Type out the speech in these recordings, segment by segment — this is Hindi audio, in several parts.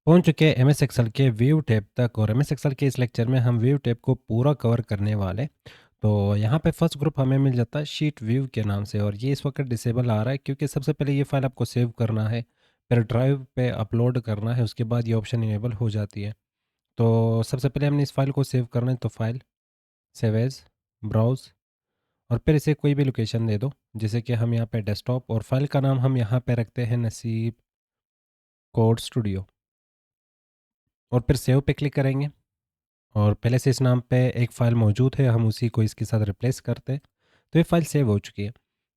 पहुंच चुके हैं एमएस एक्सेल के व्यू टैब तक और एमएस एक्सेल के इस लेक्चर में हम व्यू टैब को पूरा कवर करने वाले। तो यहाँ पे फर्स्ट ग्रुप हमें मिल जाता है शीट व्यू के नाम से और ये इस वक्त डिसेबल आ रहा है क्योंकि सबसे पहले ये फाइल आपको सेव करना है, फिर ड्राइव पे अपलोड करना है, उसके बाद ये ऑप्शन इनेबल हो जाती है। तो सबसे पहले हमने इस फाइल को सेव करना है, तो फाइल, सेव एज, ब्राउज और फिर इसे कोई भी लोकेशन दे दो, जैसे कि हम यहाँ पे डेस्कटॉप, और फाइल का नाम हम यहाँ पे रखते हैं नसीब कोड स्टूडियो और फिर सेव पे क्लिक करेंगे। और पहले से इस नाम पे एक फ़ाइल मौजूद है, हम उसी को इसके साथ रिप्लेस करते हैं। तो ये फ़ाइल सेव हो चुकी है।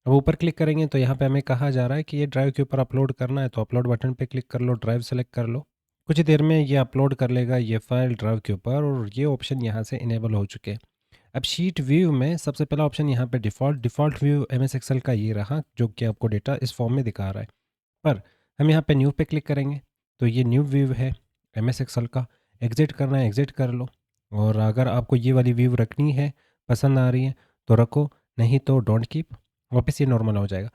अब ऊपर क्लिक करेंगे तो यहाँ पे हमें कहा जा रहा है कि ये ड्राइव के ऊपर अपलोड करना है, तो अपलोड बटन पे क्लिक कर लो, ड्राइव सेलेक्ट कर लो। कुछ ही देर में ये अपलोड कर लेगा ये फ़ाइल ड्राइव के ऊपर और ये ऑप्शन यहाँ से इनेबल हो चुके हैं। अब शीट व्यू में सबसे पहला ऑप्शन यहाँ पे डिफ़ॉल्ट व्यू एमएस एक्सेल का ये रहा, जो कि आपको डेटा इस फॉर्म में दिखा रहा है। पर हम यहाँ पे न्यू पे क्लिक करेंगे तो ये न्यू व्यू है एमएस एक्सेल का। एग्ज़िट करना है, एग्ज़िट कर लो। और अगर आपको ये वाली व्यू रखनी है, पसंद आ रही है तो रखो, नहीं तो डोंट कीप, वापस ये नॉर्मल हो जाएगा।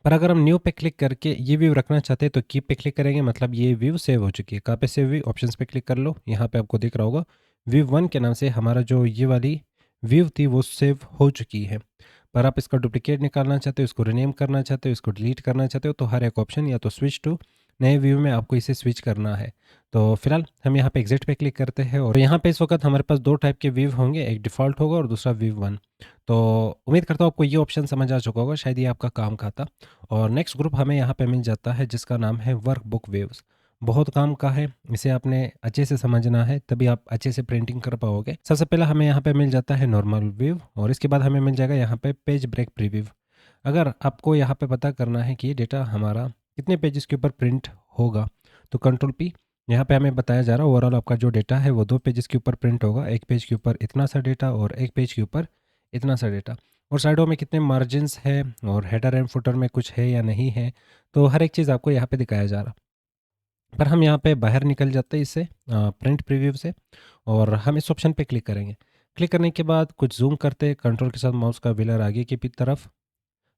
पर अगर हम न्यू पे क्लिक करके ये व्यू रखना चाहते हैं तो कीप पे क्लिक करेंगे, मतलब ये व्यू सेव हो चुकी है। कहाँ पे सेव हुई, ऑप्शंस पे क्लिक कर लो, यहाँ पे आपको दिख रहा होगा व्यू 1 के नाम से हमारा जो ये वाली व्यू थी वो सेव हो चुकी है। पर आप इसका डुप्लीकेट निकालना चाहते हो, इसको रीनेम करना चाहते हो, इसको डिलीट करना चाहते हो, तो हर एक ऑप्शन या तो स्विच टू नए व्यू में आपको इसे स्विच करना है। तो फिलहाल हम यहाँ पे एग्जिट पे क्लिक करते हैं और यहाँ पे इस वक्त हमारे पास दो टाइप के व्यू होंगे, एक डिफ़ॉल्ट होगा और दूसरा व्यू 1। तो उम्मीद करता हूँ आपको ये ऑप्शन समझ आ चुका होगा, शायद ये आपका काम का था। और नेक्स्ट ग्रुप हमें यहाँ पे मिल जाता है जिसका नाम है वर्कबुक व्यूज़। बहुत काम का है, इसे आपने अच्छे से समझना है तभी आप अच्छे से प्रिंटिंग कर पाओगे। सबसे पहला हमें यहाँ पे मिल जाता है नॉर्मल व्यू और इसके बाद हमें मिल जाएगा यहाँ पे पेज ब्रेक प्रीव्यू। अगर आपको यहाँ पे पता करना है कि ये डेटा हमारा कितने पेजेस के ऊपर प्रिंट होगा, तो कंट्रोल पी। यहाँ पे हमें बताया जा रहा है ओवरऑल आपका जो डेटा है वो 2 पेजेस के ऊपर प्रिंट होगा, एक पेज के ऊपर इतना सा डेटा और एक पेज के ऊपर इतना सा डेटा। और साइडों में कितने मार्जिन्स है और हेडर एंड फुटर में कुछ है या नहीं है, तो हर एक चीज़ आपको यहाँ पे दिखाया जा रहा। पर हम यहाँ पे बाहर निकल जाते हैं इससे प्रिंट प्रीव्यू से और हम इस ऑप्शन पे क्लिक करेंगे। क्लिक करने के बाद कुछ जूम करते, कंट्रोल के साथ माउस का व्हीलर आगे की तरफ,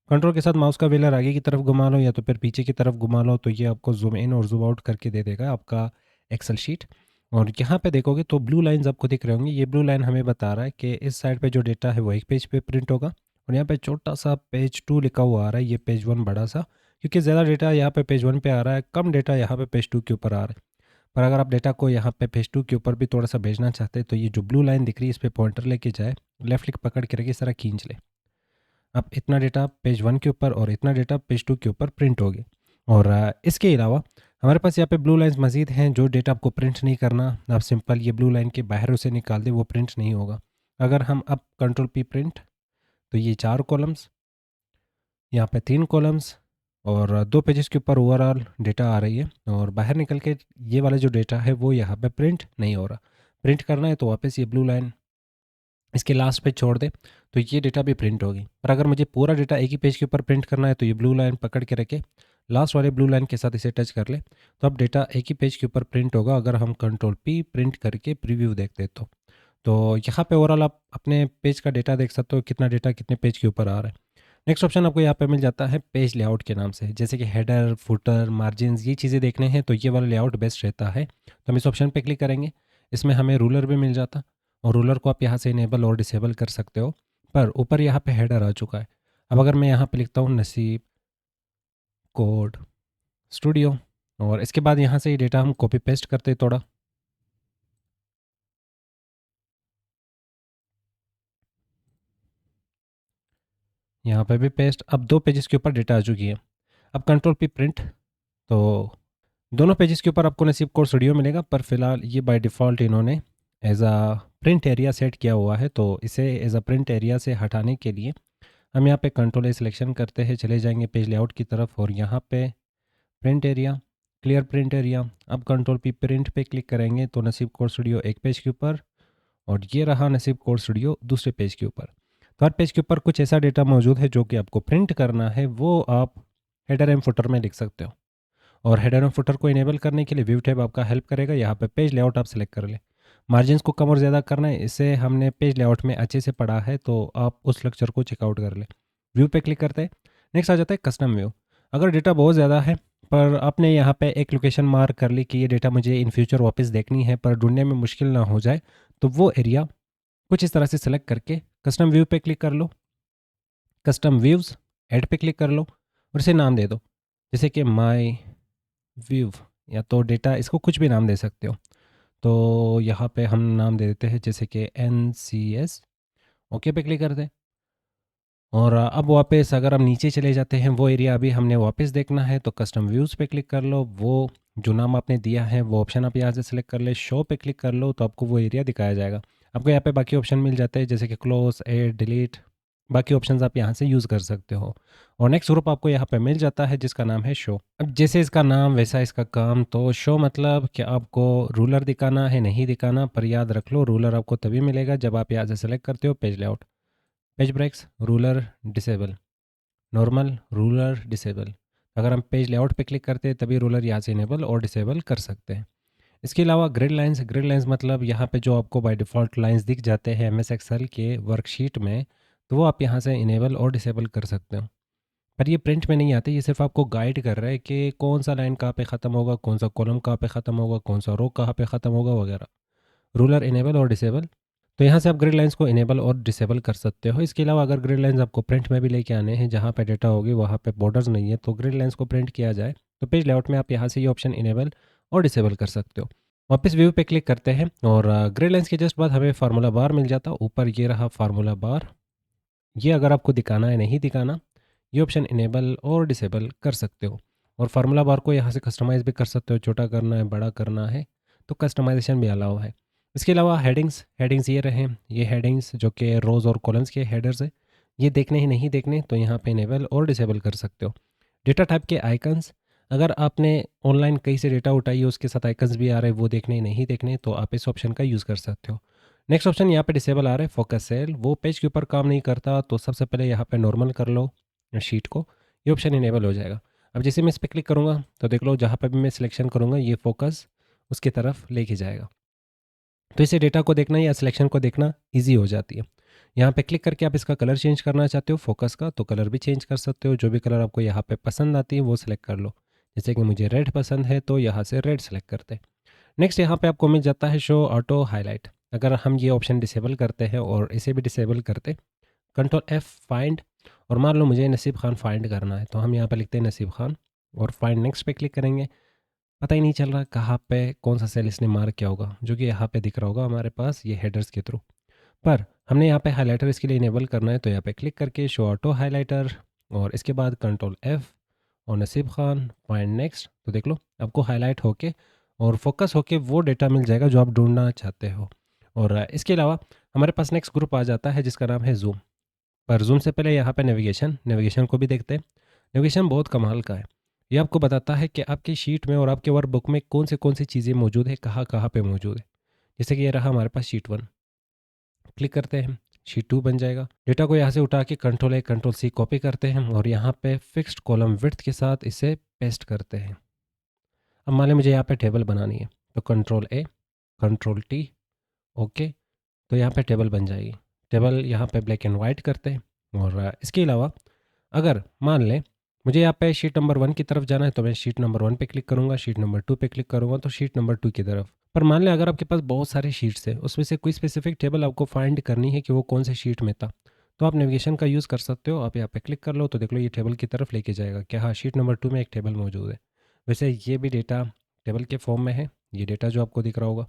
कंट्रोल के साथ माउस का व्हीलर आगे की तरफ घुमा लो या तो फिर पीछे की तरफ घुमा लो, तो ये आपको जूम इन और जूम आउट करके दे देगा आपका एक्सेल शीट। और यहाँ पे देखोगे तो ब्लू लाइंस आपको दिख रहे होंगे, ये ब्लू लाइन हमें बता रहा है कि इस साइड पे जो डेटा है वो एक पेज पे प्रिंट होगा और यहाँ पे छोटा सा पेज 2 लिखा हुआ आ रहा है, ये पेज 1 बड़ा सा, क्योंकि ज़्यादा डेटा यहाँ पे पेज 1 पे आ रहा है, कम डेटा यहाँ पे पेज 2 के ऊपर आ रहा है। पर अगर आप डेटा को यहाँ पे पेज 2 के ऊपर भी थोड़ा सा भेजना चाहते हैं तो ये जो ब्लू लाइन दिख रही है इस पर पॉइंटर लेके जाए, लेफ्ट क्लिक पकड़ के रखे, इस तरह खींच ले। अब इतना डेटा पेज 1 के ऊपर और इतना डेटा पेज 2 के ऊपर प्रिंट होगी। और इसके अलावा हमारे पास यहाँ पे ब्लू लाइंस मज़ीद हैं, जो डेटा आपको प्रिंट नहीं करना, आप सिंपल ये ब्लू लाइन के बाहर उसे निकाल दें, वो प्रिंट नहीं होगा। अगर हम अब कंट्रोल पी प्रिंट, तो ये 4 कॉलम्स, यहाँ पे 3 कॉलम्स और 2 पेजेस के ऊपर ओवरऑल डेटा आ रही है और बाहर निकल के ये वाला जो डेटा है वो यहाँ पे प्रिंट नहीं हो रहा। प्रिंट करना है तो वापस ये ब्लू लाइन इसके लास्ट पे छोड़ दे, तो ये डेटा भी प्रिंट होगी। पर अगर मुझे पूरा डेटा एक ही पेज के ऊपर प्रिंट करना है तो ये ब्लू लाइन पकड़ के रखे, लास्ट वाले ब्लू लाइन के साथ इसे टच कर ले, तो अब डेटा एक ही पेज के ऊपर प्रिंट होगा। अगर हम कंट्रोल पी प्रिंट करके प्रीव्यू देखते तो यहाँ पे ओवरऑल आप अपने पेज का डेटा देख सकते हो, कितना डेटा कितने पेज के ऊपर आ रहा है। नेक्स्ट ऑप्शन आपको यहाँ पे मिल जाता है पेज लेआउट के नाम से, जैसे कि हेडर, फुटर, मार्जिन्स, ये चीज़ें देखने हैं तो ये वाला लेआउट बेस्ट रहता है। तो हम इस ऑप्शन पे क्लिक करेंगे, इसमें हमें रूलर भी मिल जाता और रूलर को आप यहाँ से इनेबल और डिसेबल कर सकते हो। पर ऊपर यहाँ पे हेडर आ चुका है। अब अगर मैं यहाँ पे लिखता हूँ नसीब कोड स्टूडियो और इसके बाद यहाँ से ये डेटा हम कॉपी पेस्ट करते थोड़ा, यहाँ पे भी पेस्ट। अब 2 पेजेस के ऊपर डेटा आ चुकी है। अब कंट्रोल पी प्रिंट, तो दोनों पेजेस के ऊपर आपको नसीब कोड स्टूडियो मिलेगा, पर फिलहाल ये बाय डिफ़ॉल्ट इन्होंने as a print area set किया हुआ है, तो इसे एज अ प्रिंट एरिया से हटाने के लिए हम यहाँ पे कंट्रोल ए सिलेक्शन करते हैं, चले जाएंगे पेज लेआउट की तरफ और यहाँ पे print area, clear print area. अब कंट्रोल पी प्रिंट पे क्लिक करेंगे तो नसीब कोड स्टूडियो एक पेज के ऊपर और ये रहा नसीब कोड स्टूडियो दूसरे पेज के ऊपर। तो हर पेज के ऊपर कुछ ऐसा डेटा मौजूद है जो कि आपको प्रिंट करना है, वो आप हेडर एंड फुटर में लिख सकते हो। और हेडर एंड फुटर को इनेबल करने के लिए व्यू टैब आपका हेल्प करेगा। यहाँ पे पेज लेआउट आप सेलेक्ट कर ले। मार्जिन्स को कम और ज़्यादा करना है, इसे हमने पेज लेआउट में अच्छे से पढ़ा है, तो आप उस लेक्चर को चेकआउट कर ले। व्यू पे क्लिक करते हैं, नेक्स्ट आ जाता है कस्टम व्यू। अगर डेटा बहुत ज़्यादा है पर आपने यहाँ पे एक लोकेशन मार्क कर ली कि ये डेटा मुझे इन फ्यूचर वापस देखनी है पर ढूँढने में मुश्किल ना हो जाए, तो वो एरिया कुछ इस तरह से सेलेक्ट करके कस्टम व्यू पे क्लिक कर लो। कस्टम व्यूज़ ऐड पे क्लिक कर लो और इसे नाम दे दो, जैसे कि माय व्यू, या तो डेटा, इसको कुछ भी नाम दे सकते हो। तो यहाँ पे हम नाम दे देते हैं जैसे कि NCS। ओके पे क्लिक कर दें। और अब वापस अगर हम नीचे चले जाते हैं, वो एरिया अभी हमने वापस देखना है, तो कस्टम व्यूज़ पे क्लिक कर लो। वो जो नाम आपने दिया है वो ऑप्शन आप यहाँ से सिलेक्ट कर ले, शो पे क्लिक कर लो, तो आपको वो एरिया दिखाया जाएगा। आपको यहाँ पे बाकी ऑप्शन मिल जाते हैं जैसे कि क्लोज, एड, डिलीट, बाकी ऑप्शंस आप यहाँ से यूज़ कर सकते हो। और नेक्स्ट ग्रुप आपको यहाँ पे मिल जाता है जिसका नाम है शो। अब जैसे इसका नाम वैसा इसका काम, तो शो मतलब कि आपको रूलर दिखाना है, नहीं दिखाना, पर याद रख लो रूलर आपको तभी मिलेगा जब आप यहाँ से सेलेक्ट करते हो page layout, page breaks, ruler disable, normal, ruler disable. अगर हम पेज लेआउट पे क्लिक करते हैं तभी रूलर यहाँ से इनेबल और डिसेबल कर सकते हैं। इसके अलावा ग्रिड लाइंस, ग्रिड लाइंस मतलब यहाँ पे जो आपको बाय डिफ़ॉल्ट लाइंस दिख जाते हैं MS एक्सेल के वर्कशीट में, तो वो आप यहाँ से इनेबल और डिसेबल कर सकते हो। पर ये प्रिंट में नहीं आते, ये सिर्फ आपको गाइड कर रहा है कि कौन सा लाइन कहाँ पे ख़त्म होगा, कौन सा कॉलम कहाँ पे ख़त्म होगा, कौन सा रो कहाँ पे ख़त्म होगा वगैरह। रूलर इनेबल और डिसेबल, तो यहाँ से आप ग्रिड लाइंस को इनेबल और डिसेबल कर सकते हो। इसके अलावा अगर ग्रिड लाइंस आपको प्रिंट में भी लेके आने हैं, जहाँ पे डेटा होगी वहाँ पे बॉर्डर्स नहीं है, तो ग्रिड लाइंस को प्रिंट किया जाए, तो पेज लेआउट में आप यहाँ से ये ऑप्शन इनेबल और डिसेबल कर सकते हो। वापस व्यू पे क्लिक करते हैं और ग्रिड लाइंस के जस्ट बाद हमें फार्मूला बार मिल जाता, ऊपर ये रहा फार्मूला बार। ये अगर आपको दिखाना है, नहीं दिखाना, ये ऑप्शन इनेबल और डिसेबल कर सकते हो। और फार्मूला बार को यहाँ से कस्टमाइज़ भी कर सकते हो, छोटा करना है, बड़ा करना है, तो कस्टमाइजेशन भी अलाउ है। इसके अलावा हेडिंग्स, हेडिंग्स ये रहे, ये हेडिंग्स जो कि रोज़ और कॉलम्स के हेडर्स है, ये देखने ही नहीं देखने, तो यहाँ पे इनेबल और डिसेबल कर सकते हो। डेटा टाइप के आइकन्स, अगर आपने ऑनलाइन कहीं से डेटा उठाई है उसके साथ आइकन्स भी आ रहे हैं, वो देखने ही नहीं देखने, तो आप इस ऑप्शन का यूज़ कर सकते हो। नेक्स्ट ऑप्शन यहाँ पे डिसेबल आ रहा है फोकस सेल, वो पेज के ऊपर काम नहीं करता, तो सबसे पहले यहाँ पे नॉर्मल कर लो शीट को, ये ऑप्शन इनेबल हो जाएगा। अब जैसे मैं इस पर क्लिक करूँगा तो देख लो जहाँ पे भी मैं सिलेक्शन करूँगा ये फोकस उसकी तरफ लेके जाएगा, तो इसे डेटा को देखना या सिलेक्शन को देखना ईजी हो जाती है। यहाँ पे क्लिक करके आप इसका कलर चेंज करना चाहते हो फोकस का, तो कलर भी चेंज कर सकते हो, जो भी कलर आपको यहाँ पे पसंद आती है वो सिलेक्ट कर लो। जैसे कि मुझे रेड पसंद है तो यहाँ से रेड सेलेक्ट करते हैं। नेक्स्ट यहाँ पे आपको मिल जाता है शो ऑटो हाईलाइट। अगर हम ये ऑप्शन डिसेबल करते हैं और इसे भी डिसेबल करते, कंट्रोल F फाइंड, और मान लो मुझे नसीब खान फाइंड करना है, तो हम यहाँ पे लिखते हैं नसीब खान और फाइंड नेक्स्ट पे क्लिक करेंगे। पता ही नहीं चल रहा कहाँ पे कौन सा सेल इसने मार्क किया होगा, जो कि यहाँ पे दिख रहा होगा हमारे पास ये हेडर्स के थ्रू। पर हमने यहाँ पे हाइलाइटर इसके लिए इनेबल करना है, तो यहाँ पे क्लिक करके शो ऑटो हाइलाइटर और इसके बाद कंट्रोल F और नसीब खान फाइंड नेक्स्ट, तो देख लो आपको हाईलाइट होके और फोकस होके वो डेटा मिल जाएगा जो आप ढूंढना चाहते हो। और इसके अलावा हमारे पास नेक्स्ट ग्रुप आ जाता है जिसका नाम है जूम। पर जूम से पहले यहाँ पे नेविगेशन, नेविगेशन को भी देखते हैं। नेविगेशन बहुत कमाल का है, ये आपको बताता है कि आपकी शीट में और आपके वर्कबुक में कौन सी चीज़ें मौजूद है, कहाँ कहाँ पे मौजूद है। जैसे कि ये रहा हमारे पास शीट 1, क्लिक करते हैं, शीट 2 बन जाएगा। डेटा को यहाँ से उठा के control A control C copy करते हैं और यहाँ पे फिक्स्ड कॉलम विड्थ के साथ इसे पेस्ट करते हैं। अब मान लें मुझे यहाँ पे टेबल बनानी है, तो control A control T, okay, तो यहाँ पे टेबल बन जाएगी। टेबल यहाँ पे ब्लैक एंड वाइट करते हैं। और इसके अलावा अगर मान लें मुझे यहाँ पे शीट नंबर 1 की तरफ जाना है, तो मैं शीट नंबर 1 पे क्लिक करूँगा, शीट नंबर 2 पे क्लिक करूँगा तो शीट नंबर 2 की तरफ। पर मान लें अगर आपके पास बहुत सारे शीट्स हैं, उसमें से कोई स्पेसिफिक टेबल आपको फाइंड करनी है कि वो कौन से शीट में था, तो आप नेविगेशन का यूज़ कर सकते हो। आप यहाँ पे क्लिक कर लो तो देख लो ये टेबल की तरफ लेके जाएगा कि हाँ शीट नंबर 2 में एक टेबल मौजूद है। वैसे ये भी डेटा टेबल के फॉर्म में है, ये डेटा जो आपको दिख रहा होगा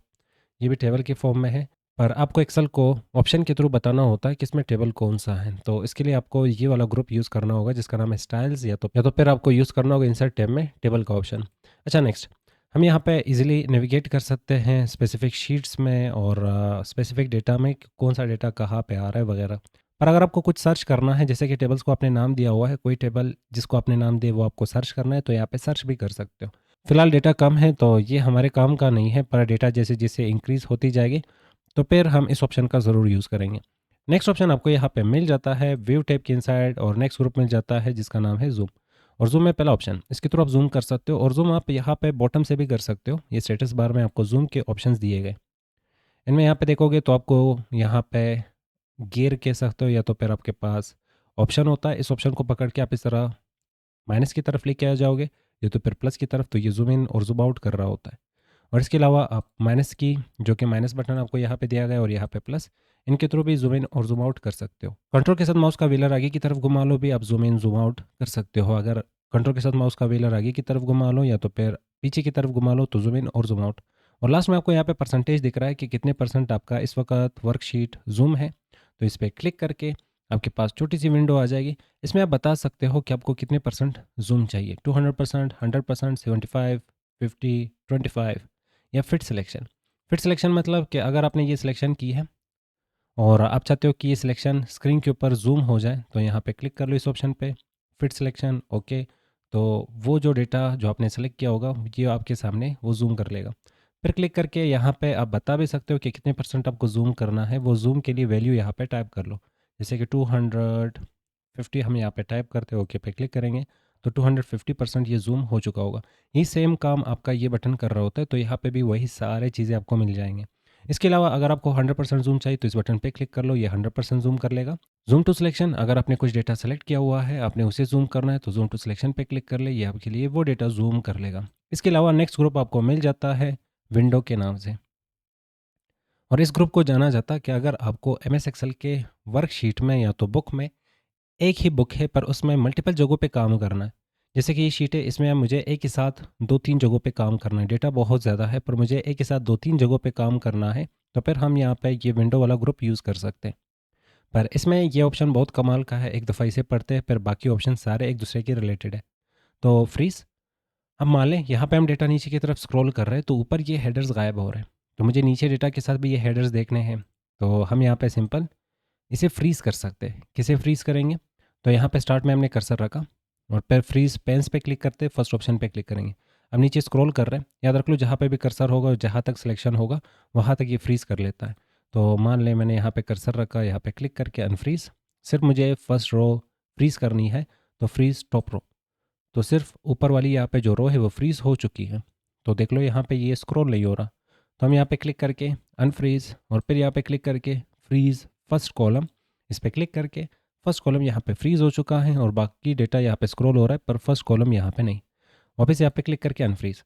ये भी टेबल के फॉर्म में है। पर आपको एक्सेल को ऑप्शन के थ्रू बताना होता है कि इसमें टेबल कौन सा है, तो इसके लिए आपको ये वाला ग्रुप यूज़ करना होगा जिसका नाम है स्टाइल्स, या तो फिर आपको यूज़ करना होगा इंसर्ट टैब में टेबल का ऑप्शन। अच्छा नेक्स्ट, हम यहाँ पे इजीली नेविगेट कर सकते हैं स्पेसिफिक शीट्स में और स्पेसिफिक डेटा में कि कौन सा डेटा कहाँ पे आ रहा है वगैरह। पर अगर आपको कुछ सर्च करना है, जैसे कि टेबल्स को आपने नाम दिया हुआ है, कोई टेबल जिसको आपने नाम दिया वो आपको सर्च करना है, तो यहाँ पे सर्च भी कर सकते हो। फिलहाल डेटा कम है तो ये हमारे काम का नहीं है, पर डेटा जैसे जैसे इंक्रीज़ होती जाएगी तो फिर हम इस ऑप्शन का ज़रूर यूज़ करेंगे। नेक्स्ट ऑप्शन आपको यहाँ पे मिल जाता है व्यू टैब के इनसाइड, और नेक्स्ट ग्रुप मिल जाता है जिसका नाम है जूम। और जूम में पहला ऑप्शन, इसके थ्रू आप जूम कर सकते हो, और जूम आप यहाँ पे बॉटम से भी कर सकते हो। ये स्टेटस बार में आपको जूम के ऑप्शंस दिए गए, इनमें यहाँ पे देखोगे तो आपको यहाँ पे गियर कह सकते हो, या तो फिर आपके पास ऑप्शन होता है, इस ऑप्शन को पकड़ के आप इस तरह माइनस की तरफ लेके आ जाओगे, ये तो फिर प्लस की तरफ, तो ये ज़ूम इन और ज़ूम आउट कर रहा होता है। और इसके अलावा आप माइनस की, जो कि माइनस बटन आपको यहाँ पे दिया गया है और यहाँ पे प्लस, इनके थ्रू भी ज़ूम इन और ज़ूम आउट कर सकते हो। कंट्रोल के साथ माउस का व्हीलर आगे की तरफ घुमा लो भी आप ज़ूम इन ज़ूम आउट कर सकते हो। अगर कंट्रोल के साथ माउस का व्हीलर आगे की तरफ घुमा लो या तो फिर पीछे की तरफ घुमा लो तो ज़ूम इन और ज़ूम आउट। और लास्ट में आपको यहाँ पे परसेंटेज दिख रहा है कि कितने परसेंट आपका इस वक्त वर्कशीट ज़ूम है। तो इस पर क्लिक करके आपके पास छोटी सी विंडो आ जाएगी। इसमें आप बता सकते हो कि आपको कितने परसेंट ज़ूम चाहिए, 200%, 100%, 75, 50, 25 या फिट सिलेक्शन मतलब कि अगर आपने ये सिलेक्शन की है और आप चाहते हो कि ये सिलेक्शन स्क्रीन के ऊपर ज़ूम हो जाए, तो यहाँ पे क्लिक कर लो इस ऑप्शन पे, फिट सिलेक्शन, ओके। तो वो जो डेटा जो आपने सेलेक्ट किया होगा ये आपके सामने वो ज़ूम कर लेगा। फिर क्लिक करके यहाँ पे आप बता भी सकते हो कि कितने परसेंट आपको ज़ूम करना है। वो ज़ूम के लिए वैल्यू यहाँ पे टाइप कर लो, जैसे कि 250 हम यहाँ पे टाइप करते हैं, ओके पे क्लिक करेंगे तो 250% ये ज़ूम हो चुका होगा। ये सेम काम आपका ये बटन कर रहा होता है, तो यहाँ पे भी वही सारे चीज़ें आपको मिल जाएंगे। इसके अलावा अगर आपको 100% ज़ूम चाहिए तो इस बटन पे क्लिक कर लो, ये 100% ज़ूम कर लेगा। ज़ूम टू सिलेक्शन, अगर आपने कुछ डेटा सेलेक्ट किया हुआ है, आपने उसे ज़ूम करना है तो ज़ूम टू सिलेक्शन पे क्लिक कर ले, ये आपके लिए वो डेटा ज़ूम कर लेगा। इसके अलावा नेक्स्ट ग्रुप आपको मिल जाता है विंडो के नाम से। और इस ग्रुप को जाना जाता है कि अगर आपको एम एस एक्सेल के वर्कशीट में या तो बुक में, एक ही बुक है पर उसमें मल्टीपल जगहों पे काम करना है। जैसे कि ये शीट है, इसमें मुझे एक ही साथ 2-3 जगहों पे काम करना है। डेटा बहुत ज़्यादा है पर मुझे एक ही साथ 2-3 जगहों पे काम करना है, तो फिर हम यहाँ पे ये विंडो वाला ग्रुप यूज़ कर सकते हैं। पर इसमें ये ऑप्शन बहुत कमाल का है, एक दफ़ा इसे पढ़ते हैं फिर बाकी ऑप्शन सारे एक दूसरे के रिलेटेड है। तो फ्रीज़, अब मान लें यहाँ पे हम डेटा नीचे की तरफ स्क्रॉल कर रहे हैं तो ऊपर ये हेडर्स गायब हो रहे हैं। तो मुझे नीचे डेटा के साथ भी ये हेडर्स देखने हैं। तो हम यहाँ पे सिंपल इसे फ्रीज़ कर सकते हैं। किसे फ्रीज़ करेंगे? तो यहाँ पे स्टार्ट में हमने कर्सर रखा और फिर फ्रीज़ पेन्स पे क्लिक करते फर्स्ट ऑप्शन पे क्लिक करेंगे। अब नीचे स्क्रॉल कर रहे हैं, याद रख लो जहाँ पे भी कर्सर होगा, जहाँ तक सिलेक्शन होगा वहाँ तक ये फ्रीज़ कर लेता है। तो मान लें मैंने यहाँ पे कर्सर रखा, यहाँ पे क्लिक करके अनफ्रीज़, सिर्फ मुझे फर्स्ट रो फ्रीज़ करनी है तो फ्रीज़ टॉप रो। तो सिर्फ ऊपर वाली यहाँ पे जो रो है वो फ्रीज़ हो चुकी है। तो देख लो यहाँ पे ये स्क्रॉल नहीं हो रहा। तो हम यहाँ पे क्लिक करके अनफ्रीज़ और फिर यहाँ पे क्लिक करके फ्रीज़ फर्स्ट कॉलम, इस पे क्लिक करके फर्स्ट कॉलम यहाँ पे फ्रीज़ हो चुका है और बाकी डेटा यहाँ पे स्क्रॉल हो रहा है पर फर्स्ट कॉलम यहाँ पे नहीं। वापस यहाँ पे क्लिक करके अनफ्रीज़।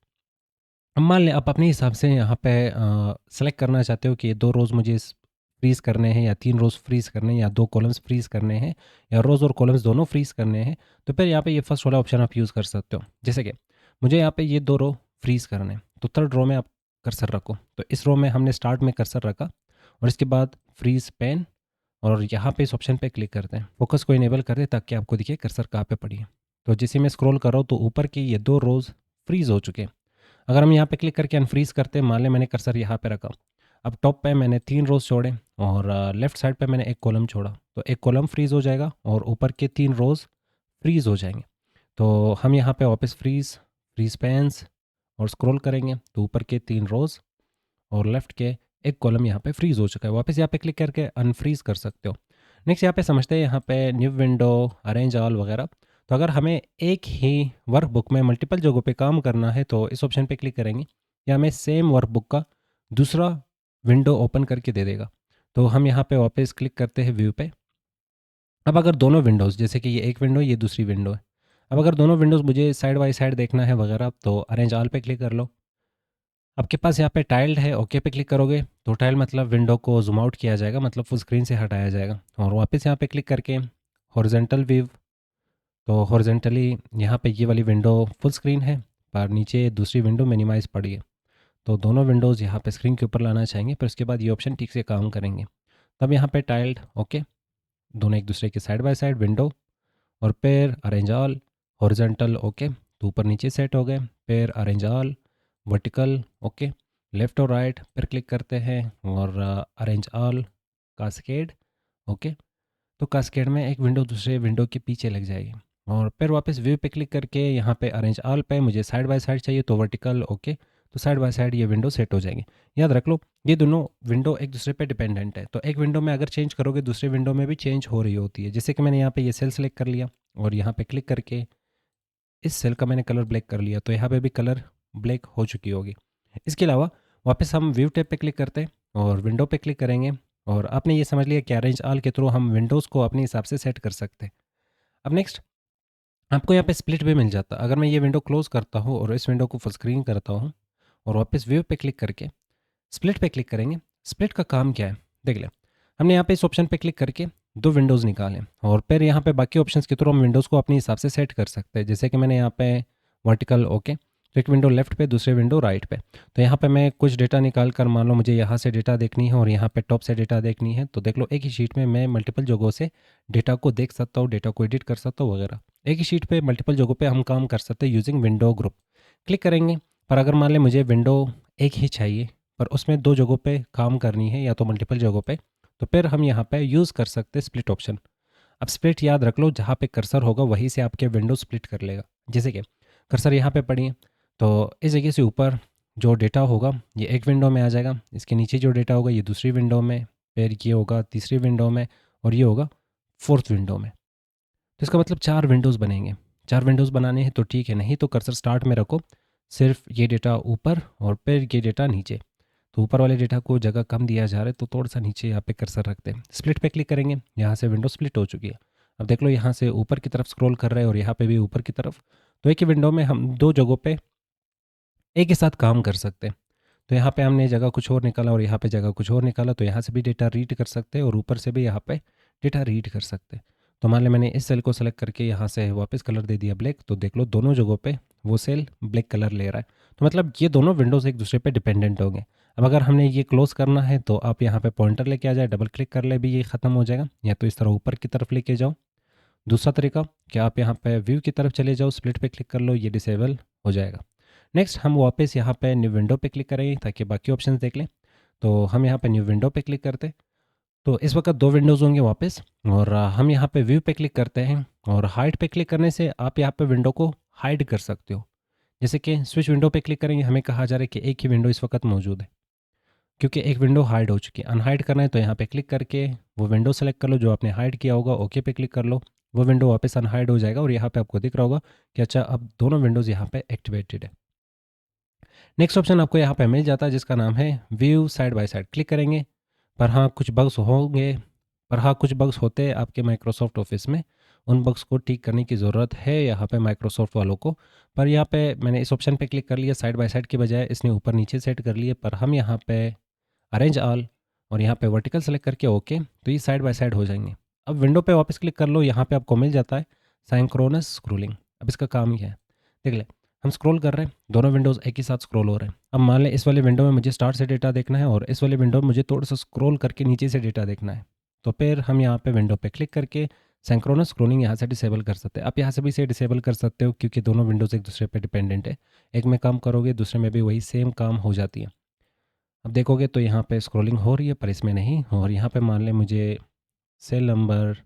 अब मान लें आप अपने हिसाब से यहाँ पे सेलेक्ट करना चाहते हो कि 2 रोज़ मुझे फ्रीज़ करने हैं या 3 रोज़ फ्रीज़ करने हैं या 2 कॉलम्स फ्रीज़ करने हैं या रोज़ और कॉलम्स दोनों फ्रीज़ करने हैं, तो फिर यहाँ पे ये फर्स्ट वाला ऑप्शन आप यूज़ कर सकते हो। जैसे कि मुझे यहाँ पे ये 2 रो फ्रीज़ करने हैं, तो थर्ड रो में आप कर्सर रखो। तो इस रो में हमने स्टार्ट में कर्सर रखा और इसके बाद फ्रीज़ पेन और यहाँ पे इस ऑप्शन पे क्लिक करते हैं। फ़ोकस को इनेबल कर दें ताकि आपको दिखे कर्सर कहाँ पे पड़ी है। तो जैसे मैं स्क्रॉल कर रहा हूँ तो ऊपर की ये 2 रोज़ फ्रीज़ हो चुके हैं। अगर हम यहाँ पे क्लिक करके अनफ्रीज़ करते हैं, मान लें मैंने कर्सर यहाँ पे रखा। अब टॉप पे मैंने 3 रोज़ छोड़े और लेफ़्ट साइड पे मैंने 1 कॉलम छोड़ा। तो 1 कॉलम फ्रीज़ हो जाएगा और ऊपर के 3 रोज़ फ्रीज़ हो जाएँगे। तो हम यहाँ पे वापस फ्रीज़ पेन्स और स्क्रॉल करेंगे तो ऊपर के 3 रोज़ और लेफ़्ट के 1 कॉलम यहाँ पे फ्रीज़ हो चुका है। वापस यहाँ पे क्लिक करके अनफ्रीज़ कर सकते हो। नेक्स्ट यहाँ पे समझते हैं यहाँ पे न्यू विंडो, अरेंज ऑल वगैरह। तो अगर हमें एक ही वर्कबुक में मल्टीपल जगहों पे काम करना है तो इस ऑप्शन पे क्लिक करेंगे, या हमें सेम वर्कबुक का दूसरा विंडो ओपन करके दे देगा। तो हम यहाँ पे वापस क्लिक करते हैं व्यू पे। अब अगर दोनों विंडोज़, जैसे कि ये एक विंडो ये दूसरी विंडो है, अब अगर दोनों विंडोज़ मुझे साइड बाय साइड देखना है वगैरह तो अरेंज ऑल पे क्लिक कर लो। आपके पास यहाँ पे टाइल्ड है, ओके पे क्लिक करोगे तो टाइल मतलब विंडो को जूम आउट किया जाएगा, मतलब फुल स्क्रीन से हटाया जाएगा। और वापस यहाँ पे क्लिक करके हॉरिजेंटल व्यू, तो हॉरिजेंटली यहाँ पे ये वाली विंडो फुल स्क्रीन है पर नीचे दूसरी विंडो मिनिमाइज़ पड़ी है। तो दोनों विंडोज़ यहाँ पे स्क्रीन के ऊपर लाना चाहेंगे फिर उसके बाद ये ऑप्शन ठीक से काम करेंगे। तब यहाँ पे टाइल्ड ओके, दोनों एक दूसरे के साइड बाय साइड विंडो और फिर अरेंज ऑल हॉरिजेंटल ओके, तो ऊपर नीचे सेट हो गए। फिर arrange all vertical okay, left और राइट फिर क्लिक करते हैं और अरेंज ऑल कास्केड ओके। तो कास्केड में एक विंडो दूसरे विंडो के पीछे लग जाएगी। और फिर वापस व्यू पे क्लिक करके यहाँ पे अरेंज ऑल पे मुझे साइड बाय साइड चाहिए तो वर्टिकल ओके, तो साइड बाय साइड ये विंडो सेट हो जाएंगे। याद रख लो ये दोनों विंडो एक दूसरे पे डिपेंडेंट है, तो एक विंडो में अगर चेंज करोगे दूसरे विंडो में भी चेंज हो रही होती है। जैसे कि मैंने यहाँ पे ये सेल सेलेक्ट कर लिया और यहाँ पे क्लिक करके इस सेल का मैंने कलर ब्लैक कर लिया तो यहाँ पे भी कलर ब्लैक हो चुकी होगी। इसके अलावा वापस हम व्यू टैब पे क्लिक करते हैं और विंडो पे क्लिक करेंगे और आपने ये समझ लिया कि अरेंज ऑल के थ्रू हम विंडोज़ को अपने हिसाब से सेट कर सकते हैं। अब नेक्स्ट आपको यहाँ पे स्प्लिट भी मिल जाता। अगर मैं ये विंडो क्लोज़ करता हूँ और इस विंडो को फुल स्क्रीन करता हूँ और वापस व्यू पे क्लिक करके स्प्लिट पे क्लिक करेंगे। स्प्लिट का काम क्या है? देख लें। हमने यहाँ पे इस ऑप्शन पे क्लिक करके 2 विंडोज़ निकाले और फिर यहाँ पे बाकी ऑप्शंस के थ्रू हम विंडोज़ को अपने हिसाब से सेट कर सकते हैं। जैसे कि मैंने यहाँ पे वर्टिकल ओके, तो एक विंडो लेफ्ट पे, दूसरे विंडो राइट पे। तो यहाँ पे मैं कुछ डेटा निकाल कर, मान लो मुझे यहाँ से डेटा देखनी है और यहाँ पे टॉप से डेटा देखनी है, तो देख लो एक ही शीट में मैं मल्टीपल जगहों से डेटा को देख सकता हूँ, डेटा को एडिट कर सकता हूँ वगैरह। एक ही शीट पे मल्टीपल जगहों पे हम काम कर सकते हैं यूजिंग विंडो ग्रुप। क्लिक करेंगे। पर अगर मान लें मुझे विंडो एक ही चाहिए पर उसमें 2 जगहों पे काम करनी है या तो मल्टीपल जगहों पे, तो फिर हम यहाँ पे यूज़ कर सकते हैं स्प्लिट ऑप्शन। अब स्प्लिट याद रख लो, जहाँ पे कर्सर होगा वहीं से आपके विंडो स्प्लिट कर लेगा। जैसे कि कर्सर यहाँ पे पड़ी है, तो इस जगह से ऊपर जो डेटा होगा ये एक विंडो में आ जाएगा, इसके नीचे जो डेटा होगा ये दूसरी विंडो में, फिर ये होगा तीसरी विंडो में और ये होगा फोर्थ विंडो में। तो इसका मतलब 4 विंडोज़ बनेंगे। 4 विंडोज़ बनाने हैं तो ठीक है, नहीं तो कर्सर स्टार्ट में रखो, सिर्फ ये डेटा ऊपर और फिर ये डेटा नीचे। तो ऊपर वाले डेटा को जगह कम दिया जा रहा है तो थोड़ा सा नीचे यहाँ पे कर्सर रखते हैं। स्प्लिट पे क्लिक करेंगे, यहाँ से विंडो स्प्लिट हो चुकी है। अब देख लो यहाँ से ऊपर की तरफ स्क्रॉल कर रहे हैं और यहाँ पे भी ऊपर की तरफ। तो एक ही विंडो में हम 2 जगहों पे एक ही साथ काम कर सकते हैं। तो यहाँ पे हमने जगह कुछ और निकाला और यहाँ पे जगह कुछ और निकाला, तो यहाँ से भी डेटा रीड कर सकते हैं और ऊपर से भी यहाँ पे डेटा रीड कर सकते हैं। तो मान लें मैंने इस सेल को सेलेक्ट करके यहाँ से वापस कलर दे दिया ब्लैक, तो देख लो दोनों जगहों पे वो सेल ब्लैक कलर ले रहा है। तो मतलब ये दोनों विंडोज़ एक दूसरे पे डिपेंडेंट होंगे। अब अगर हमने ये क्लोज़ करना है तो आप यहाँ पे पॉइंटर लेके आ जाए, डबल क्लिक कर ले भी ये ख़त्म हो जाएगा, या तो इस तरह ऊपर की तरफ लेके जाओ। दूसरा तरीका कि आप यहाँ पे व्यू की तरफ चले जाओ, स्प्लिट पे क्लिक कर लो, ये डिसेबल हो जाएगा। नेक्स्ट हम वापस यहाँ पे न्यू विंडो पे क्लिक करेंगे ताकि बाकी ऑप्शंस देख लें। तो हम यहाँ पे न्यू विंडो पे क्लिक करते हैं, तो इस वक्त 2 विंडोज़ होंगे वापस। और हम यहाँ पे व्यू पे क्लिक करते हैं और हाइड पे क्लिक करने से आप यहाँ पे विंडो को हाइड कर सकते हो। जैसे कि स्विच विंडो पे क्लिक करेंगे, हमें कहा जा रहा है कि एक ही विंडो इस वक्त मौजूद है क्योंकि एक विंडो हाइड हो चुकी है। अनहाइड करना है तो यहाँ पे क्लिक करके वो विंडो सेलेक्ट कर लो जो आपने हाइड किया होगा, ओके पे क्लिक कर लो, वो विंडो वापस अनहाइड हो जाएगा और यहाँ पे आपको दिख रहा होगा कि अच्छा अब दोनों विंडोज़ यहाँ पे एक्टिवेटेड है। नेक्स्ट ऑप्शन आपको यहाँ पे मिल जाता है जिसका नाम है view side by side. Click करेंगे, पर हाँ कुछ बग्स होंगे, पर हाँ कुछ बग्स होते हैं आपके माइक्रोसॉफ्ट ऑफिस में, उन बग्स को ठीक करने की ज़रूरत है यहाँ पे माइक्रोसॉफ्ट वालों को। पर यहाँ पे मैंने इस ऑप्शन पे क्लिक कर लिया, साइड बाय साइड की बजाय इसने ऊपर नीचे सेट कर लिए, पर हम यहाँ पे अरेंज ऑल और यहाँ पे वर्टिकल सेलेक्ट करके ओके, तो ये साइड बाय साइड हो जाएंगे। अब विंडो पे वापस क्लिक कर लो, यहाँ पे आपको मिल जाता है साइंक्रोनस स्क्रोलिंग। अब इसका काम क्या है देख ले। हम स्क्रॉल कर रहे हैं, दोनों विंडोज़ एक ही साथ स्क्रॉल हो रहे हैं। अब मान लें इस वाले विंडो में मुझे स्टार्ट से डेटा देखना है और इस वाले विंडो में मुझे थोड़ा सा स्क्रॉल करके नीचे से डेटा देखना है। तो फिर हम यहाँ पे विंडो पे क्लिक करके सिंक्रोनस स्क्रॉलिंग यहाँ से डिसेबल कर सकते हैं। आप यहाँ से भी इसे डिसेबल कर सकते हो क्योंकि दोनों विंडोज़ एक दूसरे पे डिपेंडेंट है। एक में काम करोगे दूसरे में भी वही सेम काम हो जाती है। अब देखोगे तो यहाँ पे स्क्रॉलिंग हो रही है पर इसमें नहीं। और यहाँ पे मान लें मुझे सेल नंबर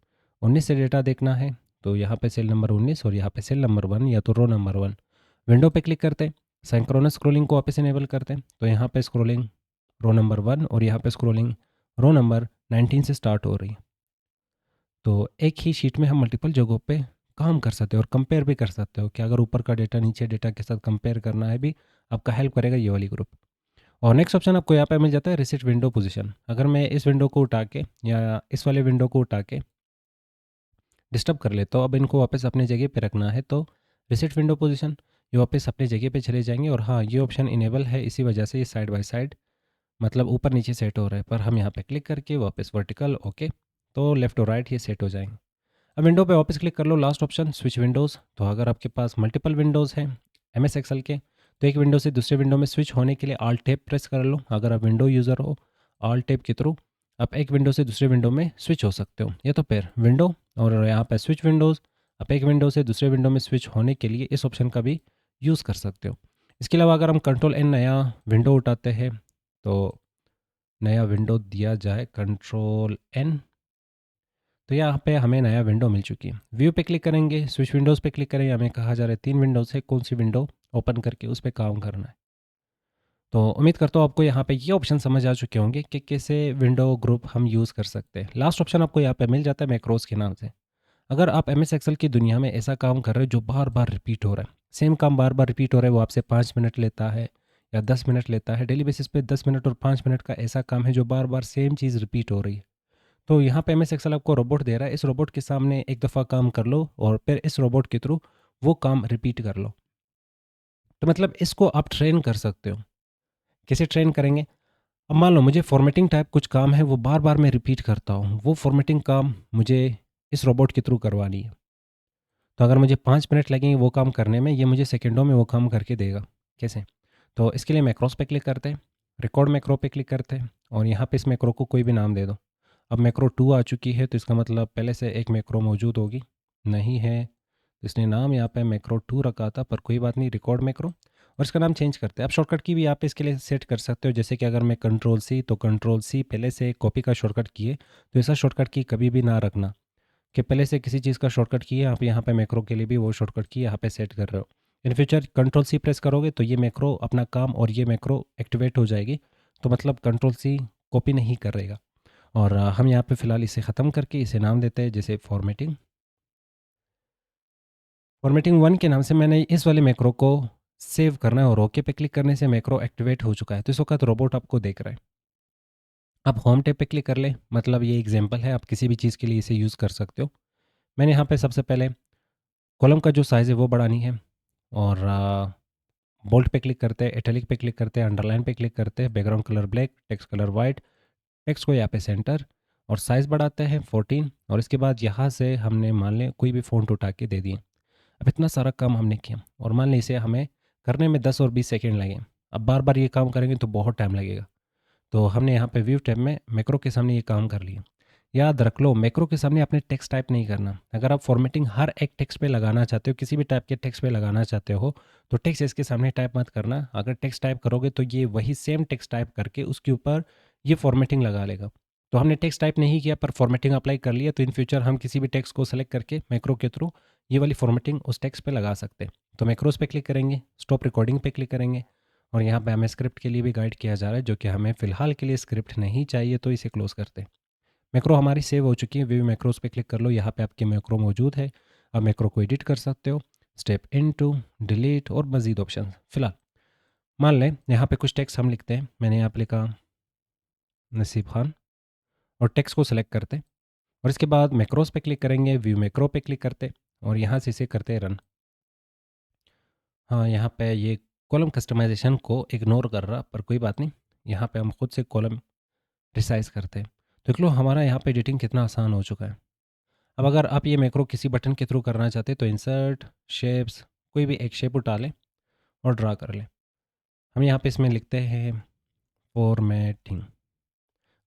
19 से डेटा देखना है, तो यहाँ पे सेल नंबर 19 और यहाँ पे सेल नंबर 1 या तो रो नंबर 1। विंडो पे क्लिक करते हैं, सिंक्रोनस स्क्रॉलिंग को वापस इनेबल करते हैं, तो यहाँ पे स्क्रॉलिंग रो नंबर 1 और यहाँ पे स्क्रॉलिंग रो नंबर 19 से स्टार्ट हो रही है। तो एक ही शीट में हम मल्टीपल जगहों पे काम कर सकते हो और कंपेयर भी कर सकते हो कि अगर ऊपर का डेटा नीचे डेटा के साथ कंपेयर करना है भी, आपका हेल्प करेगा ये वाली ग्रुप। और नेक्स्ट ऑप्शन आपको यहाँ पे मिल जाता है रिसेट विंडो पोजीशन। अगर मैं इस विंडो को उठा के या इस वाले विंडो को उठा के डिस्टर्ब कर लेता हूँ, अब इनको वापस अपने जगह पे रखना है, तो रिसेट विंडो पोजीशन ये वापस अपनी जगह पे चले जाएंगे। और हाँ ये ऑप्शन इनेबल है, इसी वजह से ये साइड बाय साइड मतलब ऊपर नीचे सेट हो रहा है। पर हम यहाँ पे क्लिक करके वापस वर्टिकल ओके, तो लेफ्ट और राइट ये सेट हो जाएंगे। अब विंडो पे वापस क्लिक कर लो, लास्ट ऑप्शन स्विच विंडोज़। तो अगर आपके पास मल्टीपल विंडोज़ हैं MS एक्सेल के, तो एक विंडो से दूसरे विंडो में स्विच होने के लिए Alt टैब प्रेस कर लो। अगर आप विंडो यूज़र हो, Alt टैब के थ्रू आप एक विंडो से दूसरे विंडो में स्विच हो सकते हो, या तो फिर विंडो और यहाँ पर स्विच विंडोज़। आप एक विंडो से दूसरे विंडो में स्विच होने के लिए इस ऑप्शन का भी यूज़ कर सकते हो। इसके अलावा अगर हम Ctrl N नया विंडो उठाते हैं, तो नया विंडो दिया जाए Ctrl N, तो यहाँ पे हमें नया विंडो मिल चुकी है। व्यू पे क्लिक करेंगे, स्विच विंडोज़ पे क्लिक करेंगे, हमें कहा जा रहा है 3 विंडोज़ है, कौन सी विंडो ओपन करके उस पे काम करना है। तो उम्मीद करता हूँ आपको यहाँ पे ये ऑप्शन समझ आ चुके होंगे कि कैसे विंडो ग्रुप हम यूज़ कर सकते हैं। लास्ट ऑप्शन आपको यहाँ पे मिल जाता है मैक्रोस के नाम से। अगर आप MS एक्सेल की दुनिया में ऐसा काम कर रहे हो जो बार बार रिपीट हो रहा है, सेम काम बार बार रिपीट हो रहा है, वो आपसे 5 मिनट लेता है या 10 मिनट लेता है, डेली बेसिस पे 10 मिनट और 5 मिनट का ऐसा काम है जो बार बार सेम चीज़ रिपीट हो रही है, तो यहाँ पे एमएस एक्सेल आपको रोबोट दे रहा है, इस रोबोट के सामने एक दफ़ा काम कर लो और फिर इस रोबोट के थ्रू वो काम रिपीट कर लो। तो मतलब इसको आप ट्रेन कर सकते हो। कैसे ट्रेन करेंगे? अब मान लो मुझे फॉर्मेटिंग टाइप कुछ काम है, वो बार-बार मैं रिपीट करता हूँ, वो फॉर्मेटिंग काम मुझे इस रोबोट के थ्रू करवानी है। तो अगर मुझे 5 मिनट लगेंगे वो काम करने में, ये मुझे सेकंडों में वो काम करके देगा। कैसे? तो इसके लिए मैक्रोज़ पे क्लिक करते हैं, रिकॉर्ड मैक्रो पे क्लिक करते हैं और यहाँ पे इस मैक्रो को कोई भी नाम दे दो। अब मैक्रो 2 आ चुकी है तो इसका मतलब पहले से एक मैक्रो मौजूद होगी, नहीं है, तो इसने नाम यहाँ पे मैक्रो 2 रखा था, पर कोई बात नहीं, रिकॉर्ड मैक्रो, और इसका नाम चेंज करते हैं। आप शॉर्टकट की भी यहाँ पे इसके लिए सेट कर सकते हो, जैसे कि अगर मैं कंट्रोल सी, तो कंट्रोल सी पहले से कॉपी का शॉर्टकट की है, तो ऐसा शॉर्टकट की कभी भी ना रखना कि पहले से किसी चीज़ का शॉर्टकट की है, आप यहाँ पे मैक्रो के लिए भी वो शॉर्टकट की यहाँ पे सेट कर रहे हो। In future control C press करोगे तो ये मैक्रो अपना काम और ये मैक्रो एक्टिवेट हो जाएगी, तो मतलब कंट्रोल सी कॉपी नहीं करेगा। और हम यहाँ पे फ़िलहाल इसे ख़त्म करके इसे नाम देते हैं, जैसे फॉर्मेटिंग। फॉर्मेटिंग 1 के नाम से मैंने इस वाले मैक्रो को सेव करना है और ओके पे क्लिक करने से मैक्रो एक्टिवेट हो चुका है, तो इस वक्त रोबोट आपको देख रहा है। अब होम टैब पे क्लिक कर ले, मतलब ये एग्जांपल है, आप किसी भी चीज़ के लिए इसे यूज़ कर सकते हो। मैंने यहाँ पे सबसे पहले कॉलम का जो साइज़ है वो बढ़ानी है, और बोल्ट पे क्लिक करते हैं, इटैलिक पे क्लिक करते हैं, अंडरलाइन पे क्लिक करते हैं, background colour black, text colour white, text को यहाँ पे सेंटर और साइज़ बढ़ाते हैं 14, और इसके बाद यहाँ से हमने मान लें कोई भी फ़ॉन्ट उठा के दे दिए। अब इतना सारा काम हमने किया और मान लें इसे हमें करने में 10 और 20 सेकंड लगे। अब बार बार ये काम करेंगे तो बहुत टाइम लगेगा, तो हमने यहाँ पे व्यू टैब में मैक्रो के सामने ये काम कर लिया। याद रख लो, मैक्रो के सामने आपने टेक्स्ट टाइप नहीं करना। अगर आप फॉर्मेटिंग हर एक टेक्स्ट पे लगाना चाहते हो, किसी भी टाइप के टेक्स्ट पे लगाना चाहते हो, तो टेक्स्ट इसके सामने टाइप मत करना। अगर टेक्स्ट टाइप करोगे तो ये वही सेम टेक्स्ट टाइप करके उसके ऊपर ये फॉर्मेटिंग लगा लेगा। तो हमने टेक्स्ट टाइप नहीं किया पर फॉर्मेटिंग अप्लाई कर लिया, तो इन फ्यूचर हम किसी भी टेक्स्ट को सेलेक्ट करके मैक्रो के थ्रू ये वाली फॉर्मेटिंग उस टेक्स्ट पे लगा सकते हैं। तो मैक्रोस पे क्लिक करेंगे, स्टॉप रिकॉर्डिंग पे क्लिक करेंगे, और यहाँ पे हमें स्क्रिप्ट के लिए भी गाइड किया जा रहा है, जो कि हमें फ़िलहाल के लिए स्क्रिप्ट नहीं चाहिए, तो इसे क्लोज़ करते हैं। मैक्रो हमारी सेव हो चुकी है, व्यू मैक्रोस पे क्लिक कर लो, यहाँ पे आपकी मैक्रो मौजूद है। अब मैक्रो को एडिट कर सकते हो, स्टेप इनटू, डिलीट और मज़ीद ऑप्शन। फ़िलहाल मान लें यहाँ पे कुछ टेक्स्ट हम लिखते हैं, मैंने यहाँ पे लिखा नसीब खान, और टेक्स्ट को सेलेक्ट करते हैं और इसके बाद मैक्रोस पे क्लिक करेंगे, व्यू मैक्रो पे क्लिक करते और यहाँ से इसे करते रन। हाँ, यहाँ पे ये कॉलम कस्टमाइजेशन को इग्नोर कर रहा, पर कोई बात नहीं, यहाँ पे हम खुद से कॉलम रिसाइज़ करते हैं। तो देख लो हमारा यहाँ पे एडिटिंग कितना आसान हो चुका है। अब अगर आप ये मैक्रो किसी बटन के थ्रू करना चाहते हैं तो इंसर्ट, शेप्स, कोई भी एक शेप उठा लें और ड्रा कर लें। हम यहाँ पे इसमें लिखते हैं formatting,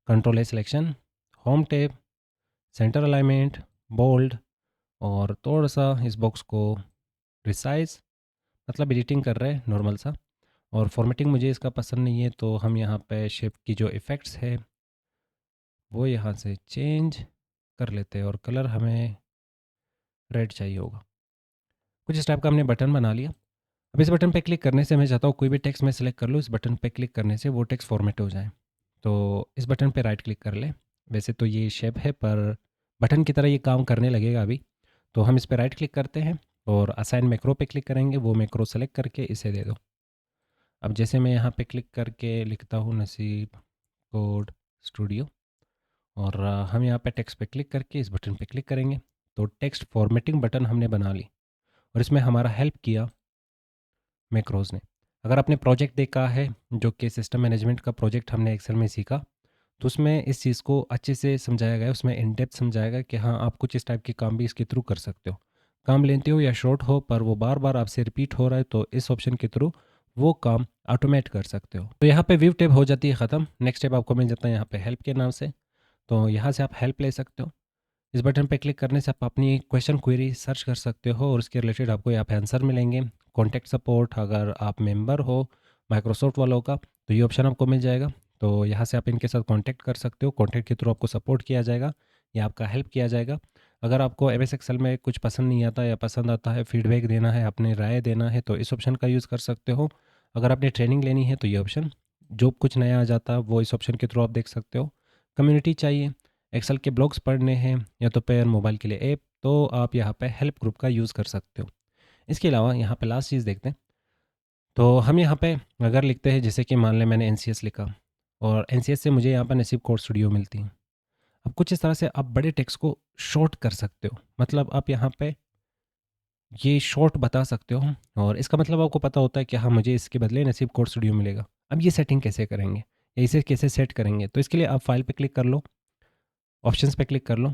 control A selection, home tab, centre alignment, bold, और थोड़ा सा इस बॉक्स को रिसाइज, मतलब एडिटिंग कर रहे हैं नॉर्मल सा, और फॉर्मेटिंग मुझे इसका पसंद नहीं है, तो हम यहाँ पे शेप की जो इफ़ेक्ट्स है वो यहाँ से चेंज कर लेते हैं, और कलर हमें रेड चाहिए होगा। कुछ इस टाइप का हमने बटन बना लिया। अब इस बटन पे क्लिक करने से मैं चाहता हूँ कोई भी टेक्स्ट मैं सेलेक्ट कर लूँ, इस बटन पे क्लिक करने से वो टेक्स्ट फॉर्मेट हो जाए। तो इस बटन पे राइट क्लिक कर लें। वैसे तो ये शेप है पर बटन की तरह ये काम करने लगेगा अभी। तो हम इस पे राइट क्लिक करते हैं और असाइन मैक्रो पे क्लिक करेंगे, वो मैक्रो सेलेक्ट करके इसे दे दो। अब जैसे मैं यहाँ पे क्लिक करके लिखता हूँ नसीब कोड स्टूडियो, और हम यहाँ पे टेक्स्ट पे क्लिक करके इस बटन पे क्लिक करेंगे, तो टेक्स्ट फॉर्मेटिंग बटन हमने बना ली और इसमें हमारा हेल्प किया मैक्रोज़ ने। अगर आपने प्रोजेक्ट देखा है जो कि सिस्टम मैनेजमेंट का प्रोजेक्ट हमने एक्सेल में सीखा, तो उसमें इस चीज़ को अच्छे से समझाया गया है, उसमें इन डेप्थ समझाया गया कि हाँ, आप कुछ इस टाइप के काम भी इसके थ्रू कर सकते हो। काम लेंथी हो या शॉर्ट हो, पर वो बार-बार आपसे रिपीट हो रहा है, तो इस ऑप्शन के थ्रू वो काम ऑटोमेट कर सकते हो। तो यहाँ पे व्यू टैब हो जाती है ख़त्म। नेक्स्ट टैब आपको मिल जाता है यहाँ पे हेल्प के नाम से, तो यहाँ से आप हेल्प ले सकते हो। इस बटन पे क्लिक करने से आप अपनी क्वेश्चन क्वेरी सर्च कर सकते हो और उसके रिलेटेड आपको यहाँ पे आंसर मिलेंगे। कॉन्टैक्ट सपोर्ट, अगर आप मेंबर हो माइक्रोसॉफ्ट वालों का तो ये ऑप्शन आपको मिल जाएगा। तो यहाँ से आप इनके साथ कॉन्टैक्ट कर सकते हो, कॉन्टैक्ट के थ्रू आपको सपोर्ट किया जाएगा या आपका हेल्प किया जाएगा। अगर आपको एम एस एक्सेल में कुछ पसंद नहीं आता या पसंद आता है, फीडबैक देना है, अपनी राय देना है, तो इस ऑप्शन का यूज़ कर सकते हो। अगर आपने ट्रेनिंग लेनी है तो ये ऑप्शन, जो कुछ नया आ जाता है वो इस ऑप्शन के थ्रू आप देख सकते हो। कम्युनिटी चाहिए, एक्सेल के ब्लॉग्स पढ़ने हैं या तो फिर मोबाइल के लिए ऐप, तो आप यहाँ पे हेल्प ग्रुप का यूज़ कर सकते हो। इसके अलावा यहाँ पे लास्ट चीज़ देखते हैं, तो हम यहाँ पे अगर लिखते हैं, जैसे कि मान लें मैंने एनसीएस लिखा और एनसीएस से मुझे यहाँ पर नसीब कोड स्टूडियो मिलती है। अब कुछ इस तरह से आप बड़े टेक्स्ट को शॉर्ट कर सकते हो, मतलब आप यहाँ पे ये शॉर्ट बता सकते हो और इसका मतलब आपको पता होता है कि हाँ, मुझे इसके बदले नसीब कोड स्टूडियो मिलेगा। अब ये सेटिंग कैसे करेंगे या इसे कैसे सेट करेंगे? तो इसके लिए आप फाइल पे क्लिक कर लो, ऑप्शंस पे क्लिक कर लो,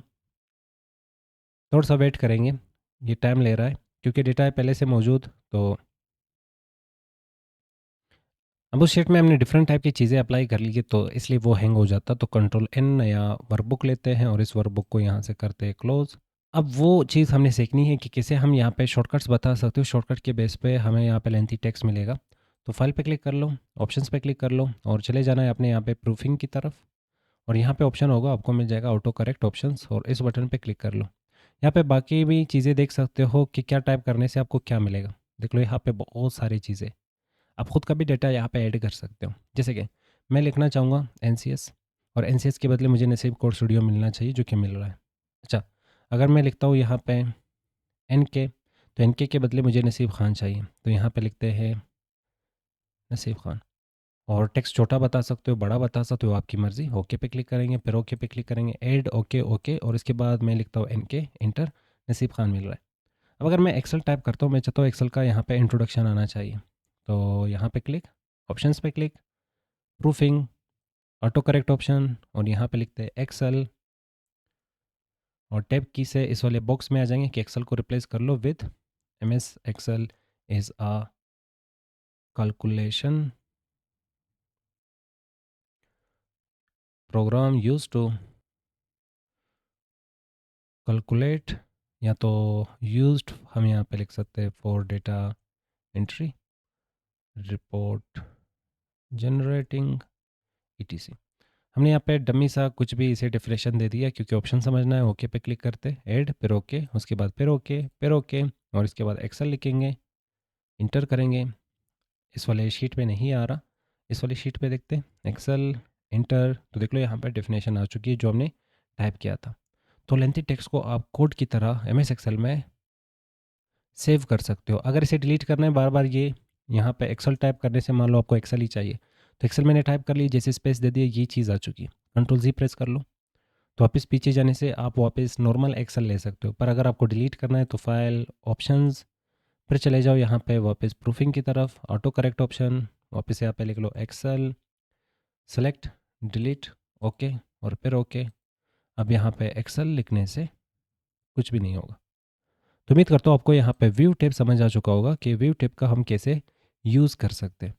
थोड़ा सा वेट करेंगे, ये टाइम ले रहा है क्योंकि डेटा है पहले से मौजूद। तो अब उस शीट में हमने डिफरेंट टाइप की चीज़ें अप्लाई कर ली है तो इसलिए वो हैंग हो जाता। तो कंट्रोल एन या वर्कबुक लेते हैं और इस वर्कबुक को यहाँ से करते हैं क्लोज। अब वो चीज़ हमने सीखनी है कि कैसे हम यहाँ पे शॉर्टकट्स बता सकते हो। शॉर्टकट के बेस पे हमें यहाँ पे लेंथी टेक्स्ट मिलेगा। तो फाइल पे क्लिक कर लो, ऑप्शंस पे क्लिक कर लो और चले जाना है अपने यहाँ पे प्रूफिंग की तरफ। और यहाँ पे ऑप्शन होगा, आपको मिल जाएगा ऑटो करेक्ट ऑप्शंस और इस बटन पे क्लिक कर लो। यहाँ पे बाकी भी चीज़ें देख सकते हो कि क्या टाइप करने से आपको क्या मिलेगा। देख लो यहाँ पे बहुत सारी चीज़ें, आप खुद का भी डेटा यहाँ पे ऐड कर सकते हो। जैसे कि मैं लिखना चाहूँगा NCS और NCS के बदले मुझे नसीब कोड स्टूडियो मिलना चाहिए, जो कि मिल रहा है। अच्छा, अगर मैं लिखता हूँ यहाँ पे NK, तो NK के बदले मुझे नसीब खान चाहिए, तो यहाँ पे लिखते हैं नसीब खान। और टेक्स्ट छोटा बता सकते हो, बड़ा बता सकते हो, आपकी मर्ज़ी। ओके पे क्लिक करेंगे, फिर ओके पे क्लिक करेंगे, ऐड ओके ओके और इसके बाद मैं लिखता हूँ NK, इंटर, नसीब खान मिल रहा है। अब अगर मैं एक्सेल टाइप करता हूँ, मैं चाहता हूँ एक्सेल का यहाँ पे इंट्रोडक्शन आना चाहिए, तो यहाँ पे क्लिक, ऑप्शंस पे click, proofing, auto correct option और यहाँ पे लिखते हैं एक्सेल और टैब की से इस वाले बॉक्स में आ जाएंगे कि एक्सेल को रिप्लेस कर लो with MS Excel is a calculation program use to calculate, या तो यूज्ड हम यहाँ पे लिख सकते हैं for data entry, report generating, ETC। हमने यहाँ पे डमी सा कुछ भी इसे डेफिनेशन दे दिया क्योंकि ऑप्शन समझना है। ओके पे क्लिक करते, ऐड, फिर ओके, उसके बाद फिर ओके, फिर ओके और इसके बाद एक्सेल लिखेंगे, इंटर करेंगे। इस वाले शीट पे नहीं आ रहा, इस वाली शीट पे देखते हैं, एक्सेल, इंटर। तो देख लो यहाँ पे डेफिनेशन आ चुकी है जो हमने टाइप किया था। तो लेंथी टेक्स्ट को आप कोड की तरह MS एक्सेल में सेव कर सकते हो। अगर इसे डिलीट करना है बार बार, ये यहाँ पे एक्सेल टाइप करने से मान लो आपको एक्सेल ही चाहिए, तो एक्सेल मैंने टाइप कर ली, जैसे स्पेस दे दिया ये चीज़ आ चुकी है। कंट्रोल Z प्रेस कर लो, तो वापस पीछे जाने से आप वापस नॉर्मल एक्सेल ले सकते हो। पर अगर आपको डिलीट करना है तो फाइल, ऑप्शंस, फिर चले जाओ यहाँ पे वापस प्रूफिंग की तरफ, ऑटो करेक्ट ऑप्शन, वापस यहाँ पे लिख लो एक्सेल, सेलेक्ट, डिलीट, ओके और फिर ओके। अब यहाँ पे एक्सेल लिखने से कुछ भी नहीं होगा। तो उम्मीद करता हूँ आपको यहाँ पे व्यू टेप समझ आ चुका होगा कि व्यू टेप का हम कैसे यूज़ कर सकते हैं।